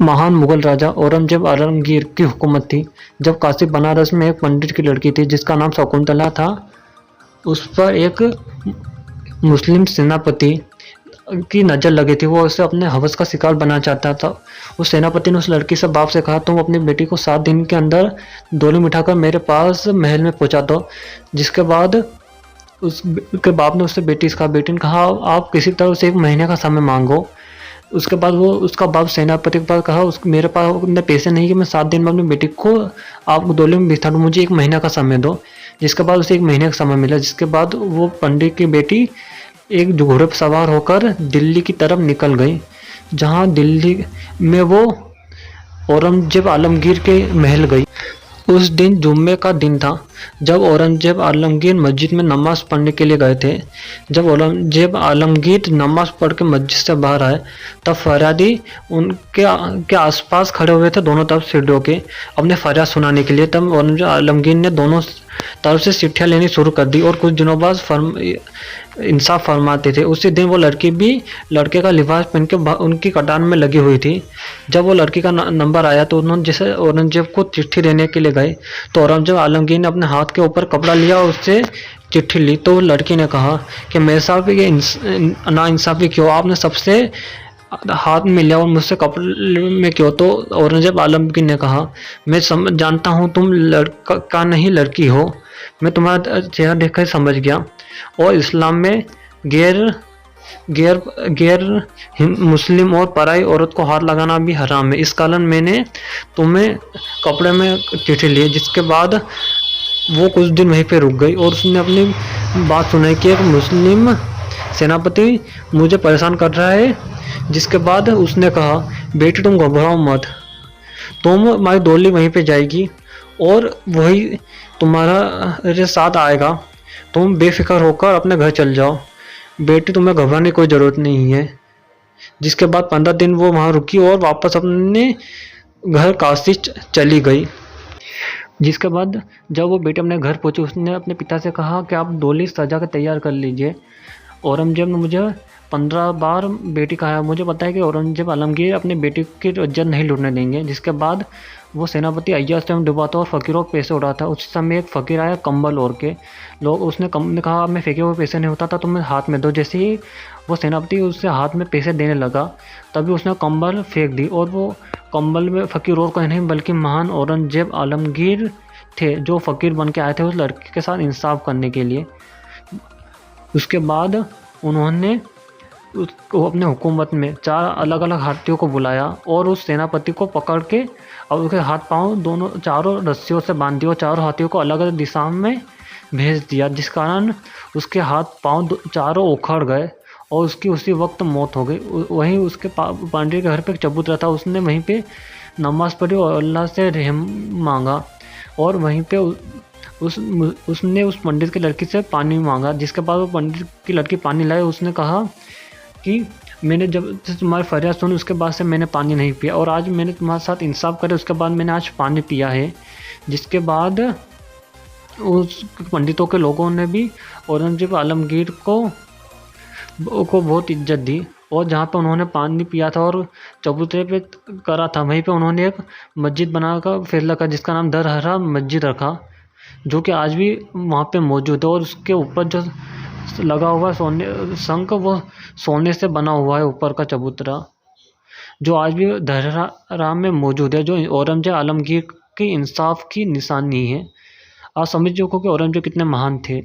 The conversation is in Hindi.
महान मुगल राजा औरंगजेब आलमगीर की हुकूमत थी, जब काशी बनारस में एक पंडित की लड़की थी जिसका नाम शकुंतला था। उस पर एक मुस्लिम सेनापति की नज़र लगी थी। वो उसे अपने हवस का शिकार बनाना चाहता था। उस सेनापति ने उस लड़की से बाप से कहा, तुम अपनी बेटी को 7 दिन के अंदर डोली बिठाकर मेरे पास महल में पहुंचा दो। जिसके बाद उसके बाप ने उससे बेटी ने कहा, आप किसी तरह से 1 महीने का समय मांगो। उसके बाद वो उसका बाप सेनापति के पास कहा, उस मेरे पास उतने पैसे नहीं कि मैं 7 दिन में अपनी बेटी को आप डोली में बिठा दूँ, मुझे 1 महीने का समय दो। जिसके बाद उसे 1 महीने का समय मिला। जिसके बाद वो पंडित की बेटी एक घोड़े पर सवार होकर दिल्ली की तरफ निकल गई, जहां दिल्ली में वो औरंगजेब आलमगीर के महल गई। उस दिन जुम्मे का दिन था, जब औरंगजेब आलमगीर मस्जिद में नमाज पढ़ने के लिए गए थे। जब औरंगजेब आलमगीर नमाज पढ़ के मस्जिद से बाहर आए, तब फरियादी उनके आसपास खड़े हुए थे, दोनों तरफ सीढ़ियों के, अपने फरियाद सुनाने के लिए। तब औरंगजेब आलमगीर ने दोनों तरफ से चिट्ठियाँ लेनी शुरू कर दी और कुछ दिनों बाद इंसाफ फरमाते थे। उसी दिन वो लड़की भी लड़के का लिबास पहन के उनकी कतार में लगी हुई थी। जब वो लड़की का नंबर आया तो उन्होंने जैसे औरंगजेब को चिट्ठी देने के लिए गए, तो औरंगजेब आलमगीर ने अपने हाथ के ऊपर कपड़ा लिया और उससे चिट्ठी ली। तो लड़की ने कहा कि मेरे साथ ये नाइंसाफ़ी क्यों, आपने सबसे हाथ में लिया और मुझसे कपड़े में क्यों। तो औरंगजेब आलमगीर ने कहा, मैं जानता हूँ तुम लड़का नहीं लड़की हो, मैं तुम्हारा चेहरा देखकर समझ गया, और इस्लाम में गैर गैर गैर मुस्लिम और पराई औरत को हाथ लगाना भी हराम है। इस कारण मैंने तुम्हें कपड़े में चिट्ठी ली। जिसके बाद वो कुछ दिन वहीं पे रुक गई और उसने अपनी बात सुनाई कि एक मुस्लिम सेनापति मुझे परेशान कर रहा है। जिसके बाद उसने कहा, बेटी तुम घबराओ मत, तुम्हारी डोली वहीं पे जाएगी और वही तुम्हारे साथ आएगा, तुम बेफिक्र होकर अपने घर चल जाओ, बेटी तुम्हें घबराने की कोई ज़रूरत नहीं है। जिसके बाद 15 दिन वो वहाँ रुकी और वापस अपने घर काशी चली गई। जिसके बाद जब वो बेटी अपने घर पहुंची, उसने अपने पिता से कहा कि आप डोली सजा कर तैयार कर लीजिए। औरंगजेब ने मुझे 15 बार बेटी कहा है, मुझे पता है कि औरंगजेब आलमगीर अपनी बेटी की इज्जत नहीं लूटने देंगे। जिसके बाद वो सेनापति अय्याज में डूबा था और फ़कीरों को पैसे उड़ाता था। उस समय एक फ़कीर आया कंबल ओढ़ के, लोग उसने ने कहा, मैं फेंके हुए पैसे नहीं होता था, तुम्हें हाथ में दो। जैसे ही वो सेनापति उससे हाथ में पैसे देने लगा, तभी उसने कंबल फेंक दी और वो कंबल में फ़कीर और कोई नहीं बल्कि महान औरंगजेब आलमगीर थे, जो फ़कीर बन के आए थे उस लड़की के साथ इंसाफ करने के लिए। उसके बाद उन्होंने उसको अपने हुकूमत में 4 अलग अलग हाथियों को बुलाया और उस सेनापति को पकड़ के और उसके हाथ पांव दोनों चारों रस्सियों से बांध दिया और चारों हाथियों को अलग अलग दिशा में भेज दिया, जिस कारण उसके हाथ पांव चारों उखड़ गए और उसकी उसी वक्त मौत हो गई। वहीं उसके पांडे के घर पे एक चबूतरा था, उसने वहीं पे नमाज़ पढ़ी और अल्लाह से रहम मांगा और वहीं पे उसने उस पंडित की लड़की से पानी मांगा। जिसके बाद वो पंडित की लड़की पानी लाई। उसने कहा कि मैंने जब से तुम्हारी फरियाद सुनी उसके बाद से मैंने पानी नहीं पिया और आज मैंने तुम्हारे साथ इंसाफ करे उसके बाद मैंने आज पानी पिया है। जिसके बाद उस पंडितों के लोगों ने भी औरंगजेब आलमगीर को बहुत इज्जत दी और जहाँ पे उन्होंने पानी पिया था और चबूतरे पे करा था, वहीं पे उन्होंने एक मस्जिद बनाकर फैसला का जिसका नाम दर हरा मस्जिद रखा, जो कि आज भी वहाँ पे मौजूद है। और उसके ऊपर जो लगा हुआ सोने शंख, वो सोने से बना हुआ है ऊपर का चबूतरा, जो आज भी धरहरा में मौजूद है, जो औरंगजेब आलमगीर की इंसाफ की निशानी है। आप समझ चुको कि औरंगजेब कितने महान थे।